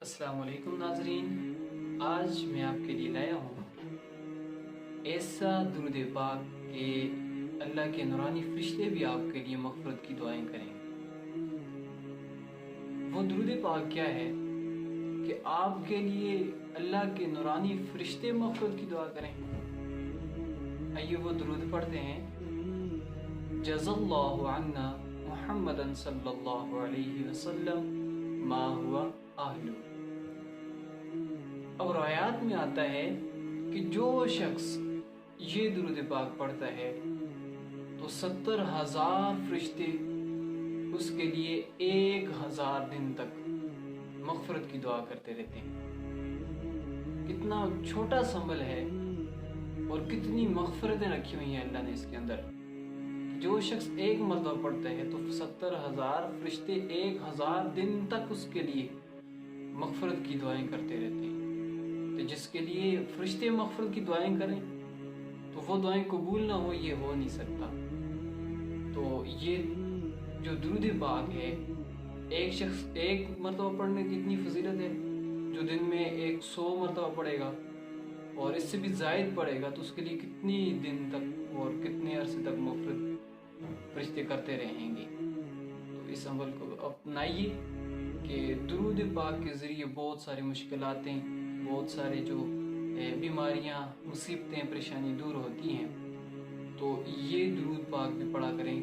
अस्सलाम वालेकुम नाजरीन, आज मैं आपके लिए लाया हूँ ऐसा दुरूद पाक कि अल्लाह के नूरानी फरिश्ते भी आपके लिए मग़फ़िरत की दुआएं करेंगे। वो दुरूद पाक क्या है कि आपके लिए अल्लाह के नूरानी फरिश्ते मग़फ़िरत की दुआ करें। आइए वो दुरूद पढ़ते हैं। जज़ल्लाहु अन्ना मुहम्मदन सल्लल्लाहु अलैहि वसल्लम मा हुवा आहलु। अब रवायात में आता है कि जो शख्स ये दुरूद पाक पढ़ता है तो 70,000 फरिश्ते उसके लिए 1,000 दिन तक मग़फ़िरत की दुआ करते रहते हैं। कितना छोटा संबल है और कितनी मग़फ़िरतें रखी हुई हैं अल्लाह ने इसके अंदर। जो शख्स एक मरतबा पढ़ता है तो 70,000 फरिश्ते 1,000 दिन तक उसके लिए मग़फ़िरत की दुआएं करते रहते हैं। तो जिसके लिए फरिश्ते मग़फ़िरत की दुआएं करें तो वो दुआएं कबूल ना हो, ये हो नहीं सकता। तो ये जो दुरूद पाक है, एक शख्स एक मरतबा पढ़ने की इतनी फजीलत है। जो दिन में 100 मरतबा पढ़ेगा और इससे भी ज़ायद पढ़ेगा तो उसके लिए कितनी दिन तक और कितने अरसे तक मग़फ़िरत फरिश्ते करते रहेंगे। तो इस अमल को अपनाइए कि दुरूद पाक के ज़रिए बहुत सारी मुश्किलातें, बहुत सारे जो बीमारियां, मुसीबतें, परेशानी दूर होती हैं। तो ये दुरूद पाक भी पढ़ा करें।